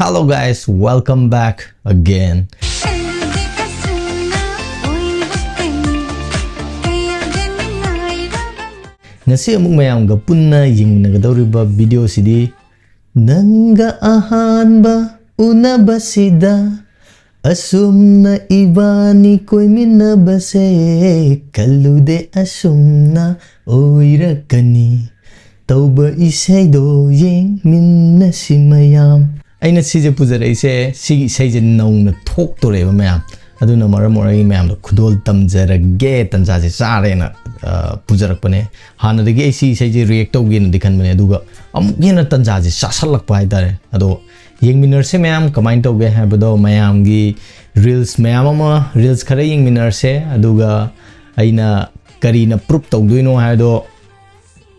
Hello guys, welcome back again. Ngasi among mayamga punna yingnagadawriba video sidi Nanga ahanba unabasida Asumna ibani koy minabase Kalude asumna oirakani Tauba isaydo yeng minna si mayam Aina sije puzare ise si saije naungna thok tore ba mayam aduna maram orai mayam do khudol tamjara ge tanja je sare na pujarak pane hana de ge si saije react to gen dikhan bane aduga amuk gena tanja je sasalak pai tare ado yengminar se mayam comment to ge ha bado mayam gi reels mayam ama reels khare yengminar se aduga aina karina proof to duino ha do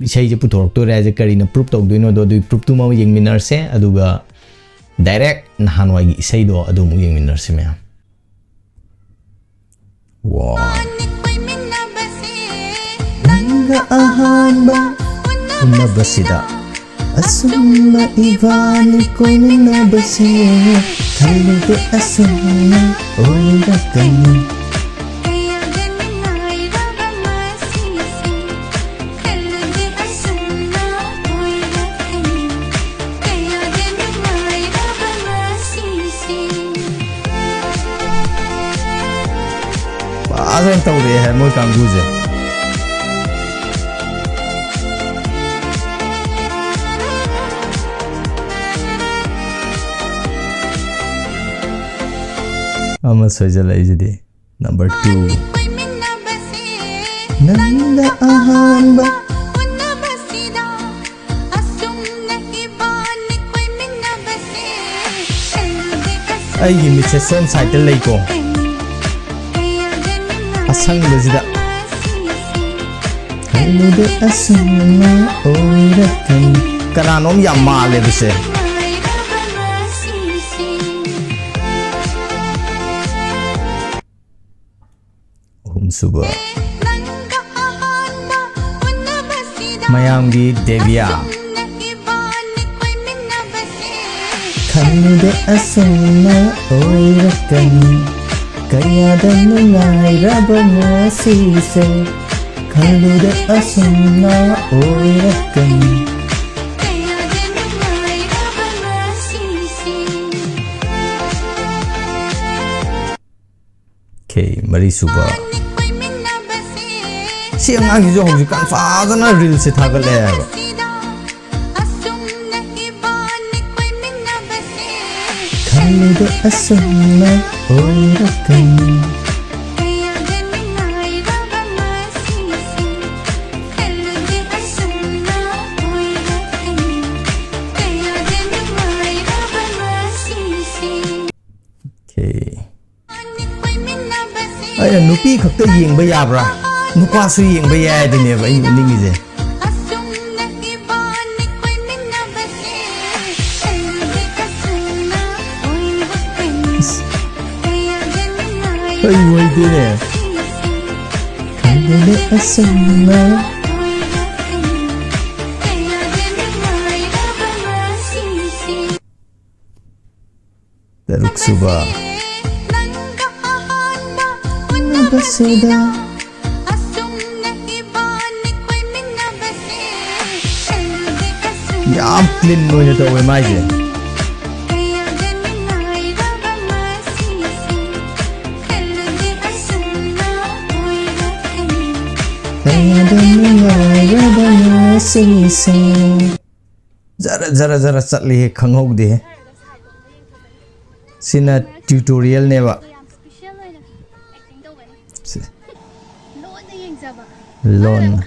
saije puthorok to raje karina proof to duino do du proof tu ma yengminar se aduga direct nahanwai gi isai do adu mu yengminar se mayam wow nanga ahanba unabasida asumna ibani koy minabase kalude asumna oirakani Azan tau de hai moi kangu je ama sojala ijidi number 2 nanga ahanba unabasida asumna ibani koy minabase ai mi se son site lei ko asang bazida kalude asumna oirakani kananom ya male bise suba mayam gi devya kalude asumna oirakani Kayada nungairaba nasise Kalude asumna oirakani Okay, mari suba Si ang agi jo hoji kan fazana reel se thagale hai Kalude asumna oirakani Ay nupi khakta yengba yabra nupa su yengba yai dine ba in ningi je Ay wai dine kalude asumna Daruk suba basida yam clean noina to we mai je Zara zara chatli he khanghok de sina tutorial ne ba Lon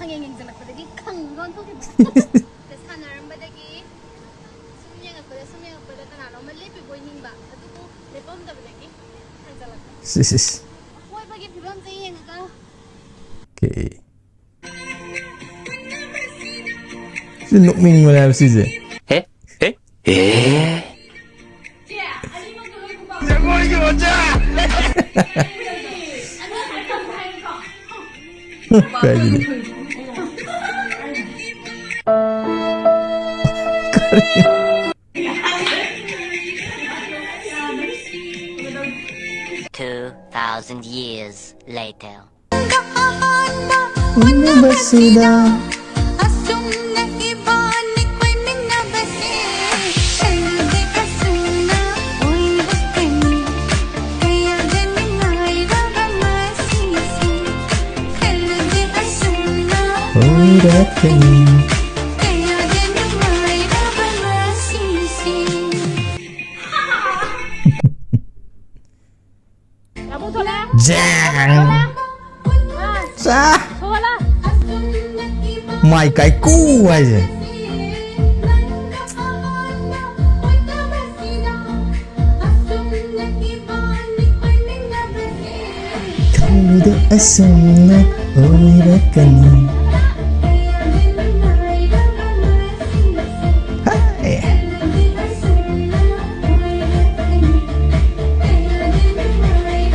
Sis Okay Sinuk ming mana sih je Kayak gini 2,000 years later. Unabasida Oirakani Jang Sa Mai cái cu ai gì Kalau asana oirakani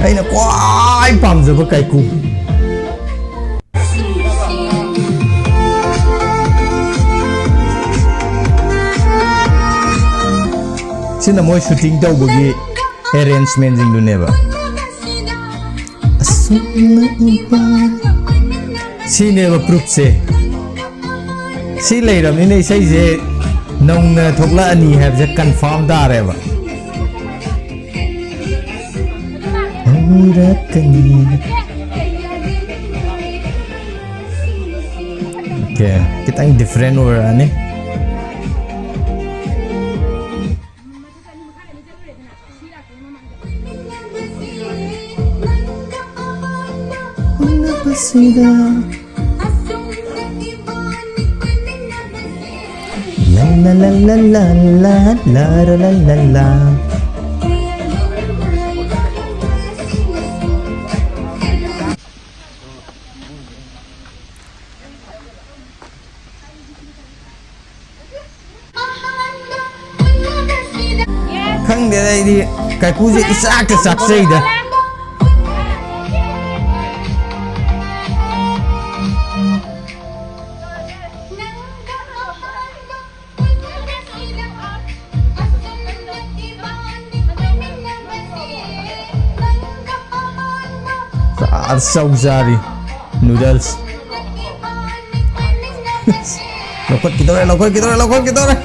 Aina quái pamjaba kaiku Sina moi shooting tawbagi arrangement jingduneba Asumna iba Sineba proof se Si leiramni nei sai je nongna thokla ani habje confirm dareba Okay, kita yang different orang ni. Unabasida La la la la la la la la la la Khang để đây đi cái cú gì sạc cái sạc xây đó sâu ra đi noodles Lokot kita đây lokot kita đây lokot kita đây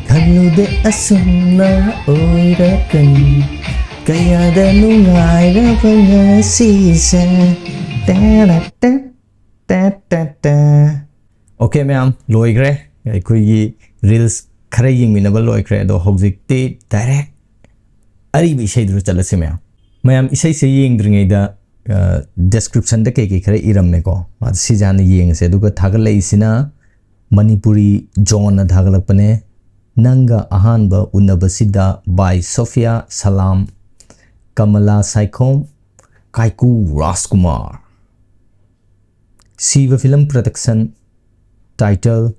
Kalau de asana oirakani Kaya da nungaira pangasisa Okay ma'am loigre aikoigi reels khare yingminaba loigre ado hojikti direct aribi isai chalase ma'am isai se yingdringaida description da keke khare iramne ko si jana yengse aduga thagalaisina Manipuri John thagalakpane Nanga Ahanba Unabasida by Sophia Salam Kamala Saikom Kaiku Raskumar Siva Film Production Title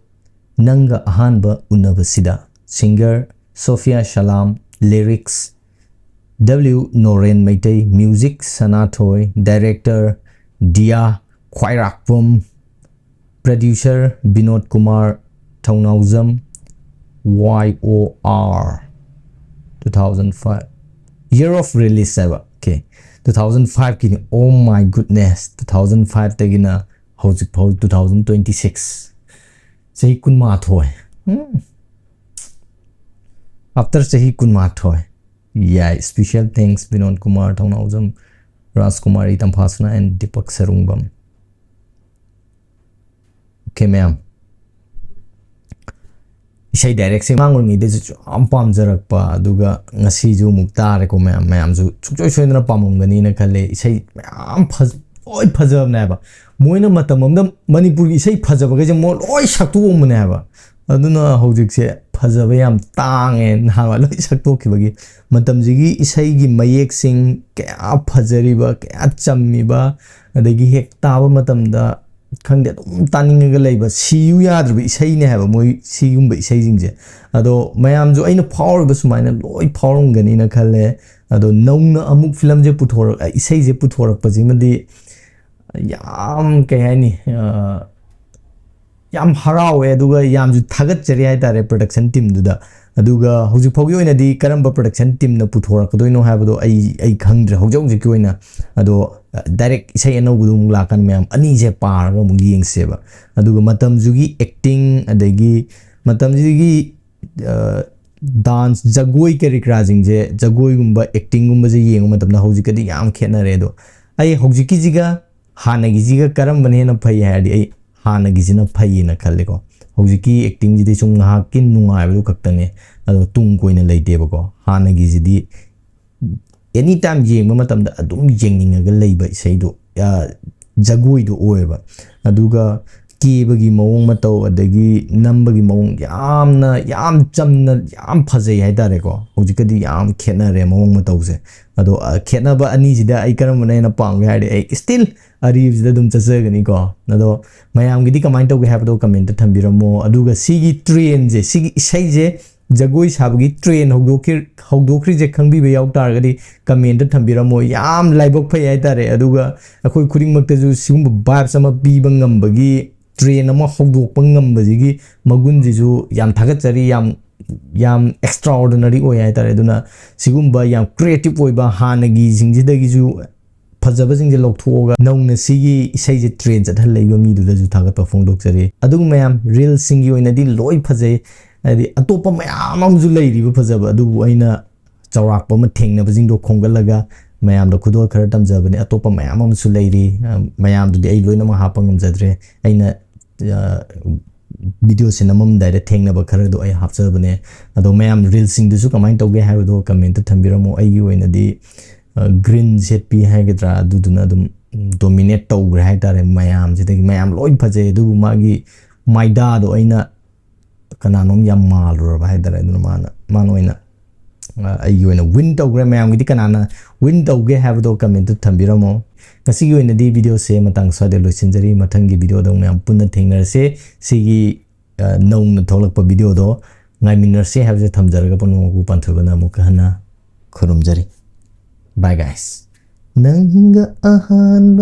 Nanga Ahanba Unabasida Singer Sophia Salam Lyrics W. Noren Meitei Music Sanatoy Director Dia Khwairakpum Producer Binod Kumar Thaunauzam YOR 2005 Year of release okay 2005 kini oh my goodness 2005 tagina hojik phau 2026 sahi kunma thoi after sahi kunma thoi yeah special thanks Binod Kumar Thaunauzam Rajkumari Tamphasna and Deepak Sarungbam okay ma'am Isai direct se mangul mi de chu am pam jarak pa aduga ngasi ju mukta re ko ma'am ju chukchoi soina pamum gani na khale isai am phaz oi phajab na ba moina matam am Manipur isai phajab ga je mo oi saktu om na ba aduna hojik se phajab yam tang en ha wa loi saktu ki bagi matam ji gi isai gi mayek sing kya phajari ba kya chammi ba adagi hek ta ba matam da Khangde taning ga leiba siu yadrbi isai ne haba moi sium ba isai jingje ado mayam jo aina power ba sumaina loi power ngani na khale ado nongna amuk film je puthor isai je puthor pa jingmadi yam kai hani ꯌꯥꯝ ꯍꯔꯥꯎꯋꯦ ꯑꯗꯨꯒ ꯌꯥꯝꯁꯨ ꯊꯥꯒꯠꯆꯔꯤ ꯍꯥꯏꯇꯥꯔꯦ production ꯇꯤꯝꯗꯨꯗ ꯑꯗꯨꯒ ꯍꯧꯖꯤꯛ ꯐꯥꯎꯒꯤ ꯑꯣꯏꯅꯗꯤ ꯀꯔꯝꯕ ꯄ꯭ꯔꯣꯗꯛꯁꯟ ꯇꯤꯝꯅ ꯄꯨꯊꯣꯔꯛꯀꯗꯣꯏꯅꯣ ꯍꯥꯏꯕꯗꯣ ꯑꯩ ꯈꯪꯗ꯭ꯔꯦ ꯍꯧꯖꯤꯛꯀꯤ ꯑꯣꯏꯅ ꯑꯗꯣ ꯗꯥꯏꯔꯦꯛ ꯏꯁꯩ ꯑꯅꯧꯕꯗꯣ ꯑꯃꯨꯛ ꯂꯥꯛꯀꯥꯟ ꯃꯌꯥꯝ ꯑꯅꯤꯁꯦ ꯄꯥꯔꯒ ꯑꯃꯨꯛ ꯌꯦꯡꯁꯦꯕ ꯑꯗꯨꯒ ꯃꯇꯝꯁꯤꯒꯤ ꯑꯦꯛꯇꯤꯡ ꯑꯗꯒꯤ ꯃꯇꯝꯁꯤꯒꯤ ꯗꯥꯟꯁ ꯖꯒꯣꯏ ꯀꯔꯤ ꯀꯔꯥꯁꯤꯡꯁꯦ ꯖꯒꯣꯏꯒꯨꯝꯕ ꯑꯦꯛꯇꯤꯡꯒꯨꯝꯕꯁꯦ ꯌꯦꯡꯕ ꯃꯇꯝꯗ ꯍꯧꯖꯤꯛꯀꯗꯤ ꯌꯥꯝ ꯈꯦꯠꯅꯔꯦ ꯑꯗꯣ ꯑꯩ ꯍꯧꯖꯤꯛꯀꯤꯁꯤꯒ ꯍꯥꯟꯅꯒꯤꯁꯤꯒ ꯀꯔꯝꯕꯅ ꯍꯦꯟꯅ ꯐꯩ ꯍꯥꯏꯔꯗꯤ ꯑꯩ ꯍꯥꯟꯅꯒꯤꯁꯤꯅ ꯐꯩꯌꯦꯅ ꯈꯜꯂꯦꯀꯣ ꯍꯧꯖꯤꯛꯀꯤ ꯑꯦꯛꯇꯤꯡꯁꯤꯗꯤ ꯁꯨꯝ ꯉꯥꯏꯍꯥꯛꯀꯤ ꯅꯨꯡꯉꯥꯏꯕꯗꯨ ꯈꯛꯇꯅꯦ ꯑꯗꯣ ꯇꯨꯡ ꯀꯣꯏꯅ ꯂꯩꯇꯦꯕꯀꯣ ꯍꯥꯟꯅꯒꯤꯁꯤꯗꯤ ꯑꯦꯅꯤ ꯇꯥꯏꯝ ꯌꯦꯡꯕ ꯃꯇꯝꯗ ꯑꯗꯨꯝ ꯌꯦꯡꯅꯤꯡꯉꯒ ꯂꯩꯕ ꯏꯁꯩꯗꯣ ꯖꯒꯣꯏꯗꯣ ꯑꯣꯏꯌꯦꯕ ꯑꯗꯨꯒ ꯀꯦꯕꯒꯤ ꯃꯑꯣꯡ ꯃꯇꯧ ꯑꯗꯒꯤ ꯅꯝꯕꯒꯤ ꯃꯑꯣꯡ ꯌꯥꯝ ꯆꯝꯅ ꯌꯥꯝ ꯐꯖꯩ ꯍꯥꯏꯇꯥꯔꯦꯀꯣ ꯍꯧꯖꯤꯛꯀꯗꯤ ꯌꯥꯝ ꯈꯦꯠꯅꯔꯦ ꯃꯑꯣꯡ ꯃꯇꯧꯁꯦ ꯑꯗꯣ ꯈꯦꯠꯅꯕ ꯑꯅꯤꯁꯤꯗ ꯑꯩ ꯀꯔꯝꯕꯅ ꯍꯦꯟꯅ ꯄꯥꯝꯒꯦ ꯍꯥꯏꯔꯗꯤ ꯑꯩ ꯁ꯭ꯇꯤꯜ ꯑꯔꯤꯕꯁꯤꯗ ꯑꯗꯨꯝ ꯆꯠꯆꯒꯅꯤꯀꯣ ꯑꯗꯣ ꯃꯌꯥꯝꯒꯤꯗꯤ ꯀꯃꯥꯏꯅ ꯇꯧꯒꯦ ꯍꯥꯏꯕꯗꯣ ꯀꯃꯦꯟꯇ ꯊꯝꯕꯤꯔꯝꯃꯣ ꯑꯗꯨꯒ ꯁꯤꯒꯤ ꯇ꯭ꯔꯦꯟꯁꯦ ꯁꯤꯒꯤ ꯏꯁꯩꯁꯦ ꯖꯒꯣꯏ ꯁꯥꯕꯒꯤ ꯇ꯭ꯔꯦꯟ ꯍꯧꯗꯣꯛꯈ꯭ꯔꯤꯁꯦ ꯈꯪꯕꯤꯕ ꯌꯥꯎ ꯇꯥꯔꯒꯗꯤ ꯀꯃꯦꯟꯇ ꯊꯝꯕꯤꯔꯝꯃꯣ ꯌꯥꯝ ꯂꯥꯏꯕꯛ ꯐꯩ ꯍꯥꯏꯇꯥꯔꯦ ꯑꯗꯨꯒ ꯑꯩꯈꯣꯏ ꯈꯨꯗꯤꯡꯃꯛꯇꯁꯨ ꯁꯤꯒꯨꯝꯕ ꯚꯥꯏബ്ꯁ ꯑꯃ ꯄꯤꯕ ꯉꯝꯕꯒꯤ ꯇ꯭ꯔꯦꯟ ꯑꯃ ꯍꯧꯗꯣꯛꯄ ꯉꯝꯕꯁꯤꯒꯤ ꯃꯒꯨꯟꯁꯤꯁꯨ ꯌꯥꯝ ꯊꯥꯒꯠꯆꯔꯤ ꯌꯥꯝ ꯑꯦꯛꯁꯇ꯭ꯔꯥ ꯑꯣꯔꯗꯤꯅꯔꯤ ꯑꯣꯏ ꯍꯥꯏꯇꯥꯔꯦ ꯑꯗꯨꯅ ꯁꯤꯒꯨꯝꯕ ꯌꯥꯝ ꯀ꯭रिꯌꯦꯇꯤꯞ ꯑꯣꯏꯕ ꯍꯥꯟꯅꯒꯤꯁꯤꯡꯁꯤꯗꯒꯤꯁꯨ ꯐꯖꯕꯁꯤꯡꯁꯦ ꯂꯧꯊꯣꯛꯑꯒ ꯅꯧꯅ ꯁꯤꯒꯤ ꯏꯁꯩꯁꯦ ꯇ꯭ꯔꯦꯟ ꯆꯠꯍꯜꯂꯛꯏꯕ ꯃꯤꯗꯨꯗꯁꯨ ꯊꯥꯒꯠꯄ ꯐꯣꯡꯗꯣꯛꯆꯔꯤ ꯑꯗꯨꯒ ꯃꯌꯥꯝ ꯔꯤꯜꯁꯤꯡꯒꯤ ꯑꯣꯏꯅꯗꯤ ꯂꯣꯏ ꯐꯖꯩ ꯍꯥꯏꯗꯤ ꯑꯇꯣꯞꯄ ꯃꯌꯥꯝ ꯑꯃꯁꯨ ꯂꯩꯔꯤꯕ ꯐꯖꯕ ꯑꯗꯨꯕꯨ ꯑꯩꯅ ꯆꯥꯎꯔꯥꯛꯄ ꯑꯃ ꯊꯦꯡꯅꯕꯁꯤꯡꯗꯣ ꯈꯣꯝꯒꯠꯂꯒ ꯃꯌꯥꯝꯗ ꯈꯨꯗꯣꯜ ꯈꯔ ꯇꯝꯖꯕꯅꯦ ꯑꯇꯣꯞꯄ ꯃꯌꯥꯝ ꯑꯃꯁꯨ ꯂꯩꯔꯤ ꯃꯌꯥꯝꯗꯨꯗꯤ ꯑꯩ ꯂꯣꯏꯅꯃꯛ ꯍꯥꯞꯄ ꯉꯝꯖꯗ꯭ꯔꯦ ꯑꯩꯅ ꯚꯤꯗꯤꯑꯣꯁꯦ ꯅꯝꯃꯝꯗꯥꯏꯗ ꯊꯦꯡꯅꯕ ꯈꯔꯗꯣ ꯑꯩ ꯍꯥꯞꯆꯕꯅꯦ ꯑꯗꯣ ꯃꯌꯥꯝ ꯔꯤꯜꯁꯤꯡꯗꯨꯁꯨ ꯀꯃꯥꯏꯅ ꯇꯧꯒꯦ ꯍꯥꯏꯕꯗꯣ ꯀꯃꯦꯟꯇ ꯊꯝꯕꯤꯔꯝꯃꯣ ꯑꯩꯒꯤ ꯑꯣꯏꯅꯗꯤ ꯒ꯭ꯔꯤꯟ ꯁꯦꯠꯄꯤ ꯍꯥꯏꯒꯗ꯭ꯔꯥ ꯑꯗꯨꯗꯨꯅ ꯑꯗꯨꯝ ꯗꯣꯃꯤꯅꯦꯠ ꯇꯧꯈ꯭ꯔꯦ ꯍꯥꯏꯇꯥꯔꯦ ꯃꯌꯥꯝꯁꯤꯗꯒꯤ ꯃꯌꯥꯝ ꯂꯣꯏ ꯐꯖꯩ ꯑꯗꯨꯕꯨ ꯃꯥꯒꯤ ꯃꯥꯏꯗꯥꯗꯣ ꯑꯩꯅ ꯀꯅꯥꯅꯣꯝ ꯌꯥꯝ ꯃꯥꯜꯂꯨꯔꯕ ꯍꯥꯏꯇꯥꯔꯦ ꯑꯗꯨꯅ ꯃꯥꯅ ꯑꯣꯏꯅ ꯑꯩꯒꯤ ꯑꯣꯏꯅ ꯋꯤꯟ ꯇꯧꯈ꯭ꯔꯦ ꯃꯌꯥꯝꯒꯤꯗꯤ ꯀꯅꯥꯅ ꯋꯤꯟ ꯇꯧꯒꯦ ꯍꯥꯏꯕꯗꯣ ꯀꯃꯦꯟꯇ ꯊꯝꯕꯤꯔꯝꯃꯣ ꯉꯁꯤꯒꯤ ꯑꯣꯏꯅꯗꯤ ꯚꯤꯗꯤꯑꯣꯁꯦ ꯃꯇꯥꯡ ꯁ꯭ꯋꯥꯏꯗ ꯂꯣꯏꯁꯤꯟꯖꯔꯤ ꯃꯊꯪꯒꯤ ꯚꯤꯗꯤꯑꯣꯗ ꯃꯌꯥꯝ ꯄꯨꯟꯅ ꯊꯦꯡꯅꯔꯁꯦ ꯁꯤꯒꯤ ꯅꯧꯅ ꯊꯣꯛꯂꯛꯄ ꯚꯤꯗꯤꯑꯣꯗꯣ ꯉꯥꯏꯃꯤꯟꯅꯔꯁꯦ ꯍꯥꯏꯕꯁꯦ ꯊꯝꯖꯔꯒ ꯄꯨꯝꯅꯃꯛꯄꯨ ꯄꯥꯟꯊꯣꯏꯕꯅ ꯑꯃꯨꯛꯀ ꯍꯟꯅ ꯈꯨꯔꯨꯝꯖꯔꯤ ꯕꯥꯏ ꯒꯥꯏꯁ ꯅꯪꯒ ꯑꯍꯥꯟꯕ